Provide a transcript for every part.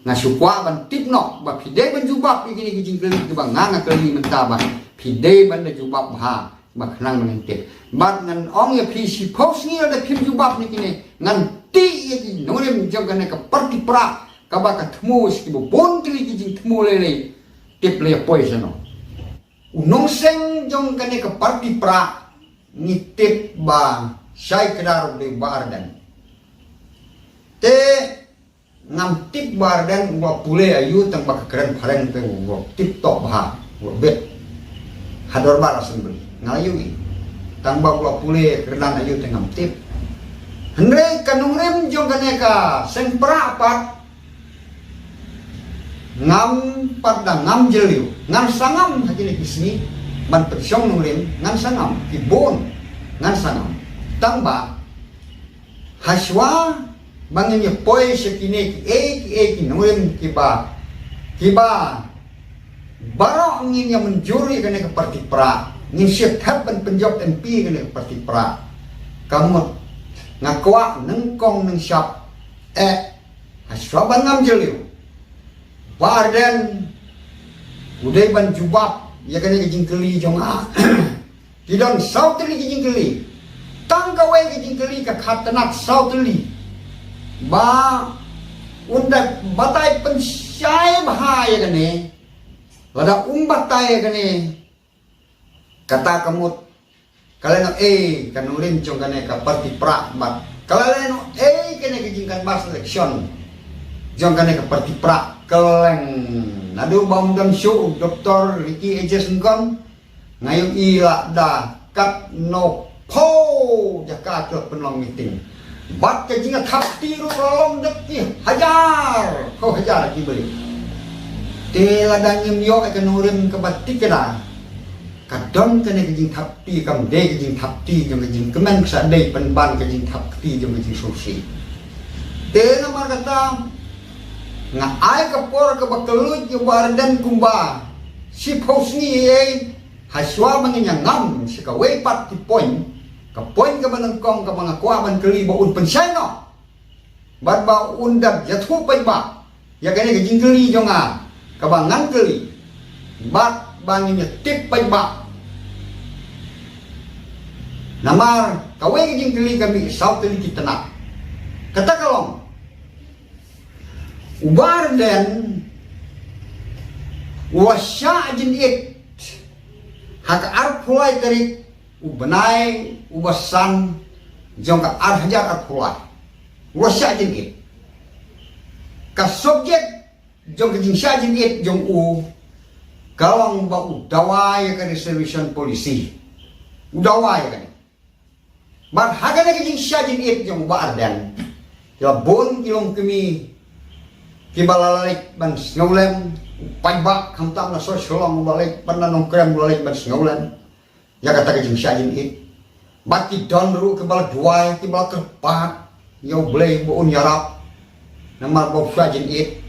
ngasukwa ban tipno ba pide ban jubab ikini kijing keli ke bang nganga keli menta ba pide ban da jubab ha ba khnang man tip bat ngan ong ya phi si phos ni da phim jubab ni kini ngan ti iki nolem jong kan ka parti pra ka ba ka thmu ski bo bon keli kijing thmu le tip le poison unong seng jong kan ka parti pra ni tip ba sai kedar de bardan te ngam tip bardan wa pule ayu tang bak keren phareng pe wa tip tok ba wa bet hador bar asembli ngayu i tang bak wa pule kerenan ayu tang ngam tip hendre kanung rem jong kaneka seng pra pat ngam pada ngam jeliu ngam sangam hakini kisni ban persyong nung rem ngam sangam kibon ngam sangam tang ba haswa bangnya poi sekine ki nulem kiba barok ngin yang menjuri kena ke parti pra ngin syekhat ban penjawab MP kena ke parti pra kamu ngakwa nengkong neng syap haswa ban ngam jeliu barden udai ban jubab ya kena ke jingkeli jonga kidon sauteli ke jingkeli tangkawai ke jingkeli ka khatanak sauteli ba unda batai pensyai bahaya kene lada batai kene kata kamut kalian kanurin cong kene ka parti pra bat kalian kene kejingkan bas election jong kene ka parti pra keleng nadu bam dan show Dr. Ricky Ejesengkon ngayong ila da kat no po Jakarta penlong meeting bat ke jinga thapti ru rolong dekki hajar kau hajar ki beli tela danyem yo ke nurim ke batik kena kadon kene ke jing thapti kam de ke jing thapti jong ke jing kemen sa de penban ke jing thapti jong ke jing susi te namar kata nga ai ke por ke bakelut yo bardan kumba si phosni haswa mangnya ngam si ka we pat ti point kapoin ka banangkong ka mga kuaban kalibo un pensay no bat ba undag yathu pay ba ya kani ka jingkeli jonga ka bangang keli bat bangin tip pay ba namar kawe ka jingkeli kami south teli kita nak kata kalong ubar den wasya jin it haka arpulai tarik ubenai ubasan jong ka hajar arpulai wasya jin it ka subjek jong ka jinsya jin it jong kalong ba udawai ka reservation policy udawai ka bat haga na ka jinsya jin it jong ba ardan ya bon kilong kami kibalalalik ban snowlem pajbak hamtam na so sholong balik pananong krem balik ban snowlem ya kata ke jinsya jin it bati donru ke bala duai ke bala kerpat yo blay buun yarap namar bo jin it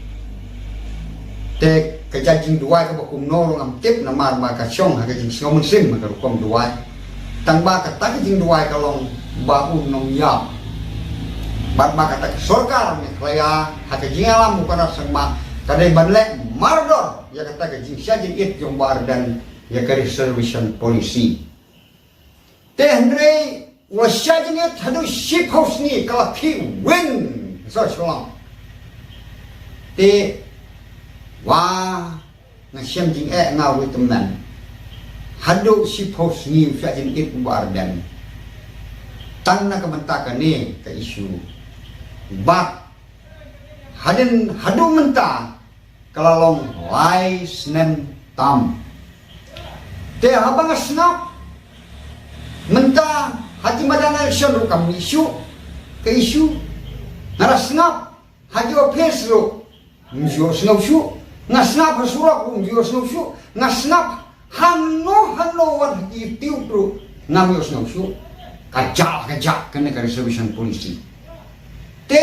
te ke jajing duai ke bakum norong am tip namar ma ka syong ha ke jing sngomen sim ma rukom duai tang ba kata ke jing duai kalong baun nong yap bat ba kata ke sorkar me klaya ha ke jing alam bukan sama kadai banle mardor ya kata ke jinsya jin it jong bar dan ya ke reservation policy Tehndre wasyajnya hadu ship house ni kalau ki win so sholong te wa ngasem jing ngawi teman hadu ship house ni syajin it bardan tanna kementakan ni ke isu bat hadu menta kalau long lai snem tam te habang snap menta hati madana election ru kam isu ke isu naras ngap haji opes ru mjur snau shu ngasnap surah mjur snau shu ngasnap hanno wat haji tiu ru ngam yo snau shu kajak kena ke reservation polisi te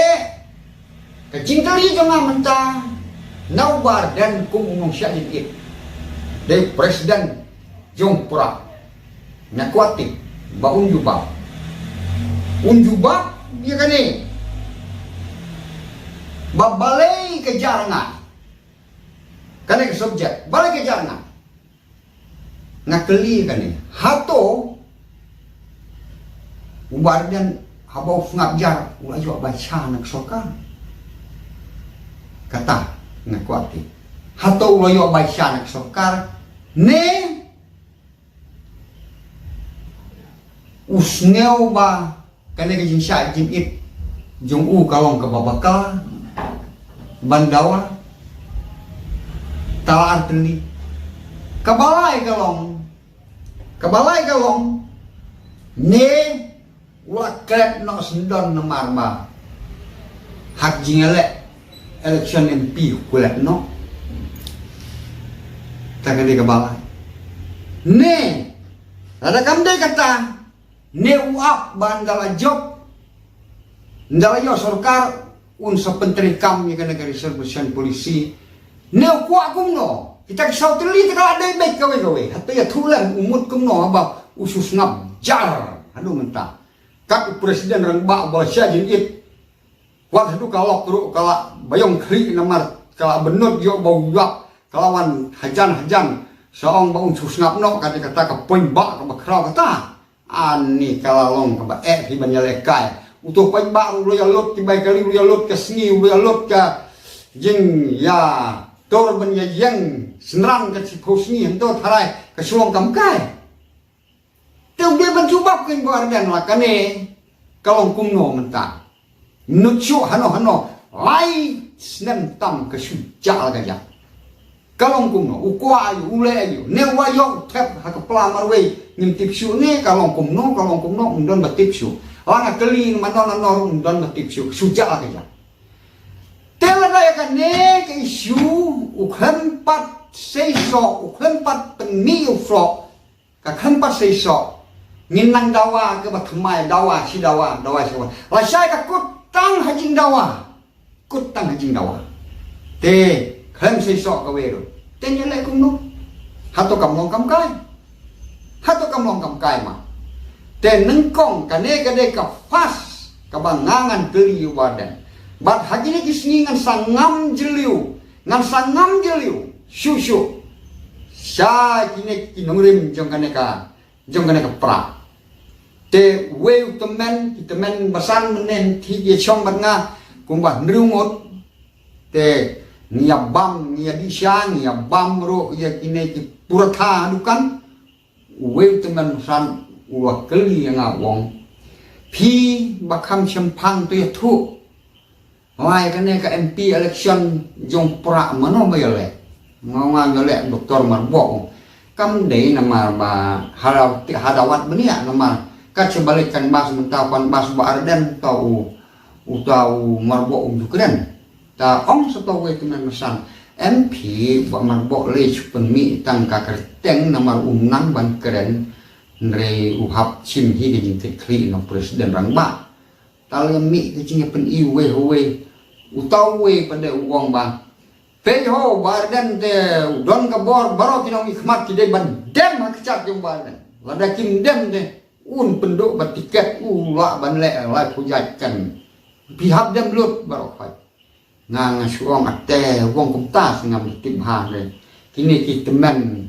ke jingkali jonga menta naubar dan kumung syahid it dari presiden jongpura nakwati ba unjubab dia kan ni babalai balik ke jarangan. Karena ke subjek, balik ke jarangan. Ngakeli kan ni. Hato ubar dan habau ngabjar ulah jo baca nak sokar. Kata ngakuati. Hato ulah jo baca nak sokar ne usneu ba kana ke jinsya jinit jong u kalong ke babaka bandawa talar teli kabalai kalong ne wakret no sendon na marma hak jingale election MP kulat no takkan dia kabalai ne ada kamde kata ne uap bandala job ndala yo sarkar un sa pentrikam ya kana reservation polisi ne kuat kumno kita kisau teli kalau ada baik gawe hatta ya thulan umut kumno ba usus ngap jar aduh mentah kat presiden rang ba bahasa jinit wat hadu kalau kru kala bayong kri namar kala benut yo bau yuap kalawan hajan saong ba usus ngap no kata ka poin ba ka bakrau kata ani kalalong ka ba di banyalekai utuh poin ba lu ya lut ti bai kali lu ya lut ke sni lu ya lut ka jing ya tor ban ya yang senrang ke si posni ento tharai ke sulong kamkai teu dia mencuba kin bo ardan la kane kalong kumno menta nucu hano lai snem tam ke suja la ya kalong kumno ukwa ayu ule ayu ne wayo tep ha ke plamar we nim tipsu ne kalong kumno undon batipsu ana keli manon undon batipsu suja la ya tela daya kan ne ke isu ukhampat seiso ukhampat peniu fro ka khampat seiso nginang dawa ke batmai dawa si dawa siapa la sai ka kutang hajing dawa te kham seiso ka weru te nyele kumno hato kamlong kam kai ma te nengkong ka ne ka de ka fas ka bangangan keli wadan bat hagini kisni ngan sangam jeliu syusyu sya kini kinungrim jong kaneka pra te weu temen basan menen thi ye chong bat nga kumba nrungot te niabam niadisya niabam ro ya kini ki puratha dukan weu temen basan uwa keli nga wong phi bakam chempang tu ya thu Wai kene ka MP election jong pra mano mayole ngonga yole doktor marbok kam de nama ba hadawat benia nama ka sebalikan bas mentapan bas ba arden tau utau marbok jukren ta ong seto we tenan mesan MP ba marbok le penmi tang ka kerteng nama unang ban keren nre uhap chim hi de jing kli no presiden rangba talemi kecingnya pen iwe utau we pada uang bang peho bardan te don ka bor baro kinong ikhmat kide ban dem hakcat jong bardan lada kim dem te un penduk batiket ula ban le lai pujakan pihak dem lut baro khai ngang suong ate wong kumta singam tim ha le kini ki temen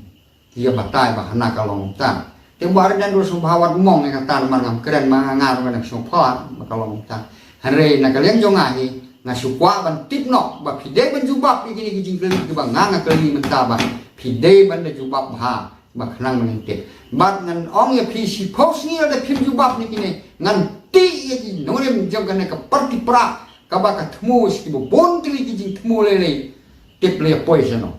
kia batai bahana kalong ta te bardan do subhawat mong yang kata man keren mangar man sopha kalong ta hare na kalian jong ahi ngasukwa ban tipno ba pide ban jubab ikini kijing keli ke bang nga keli menta ba pide ban de jubab ha ba khnang menente bat ngan ong ya pisi pos ni ada pim jubab ni kini ngan ti ya ji norem jam kan ka parti pra ka ba ka thmu ski bo bon keli kijing thmu le tip le poison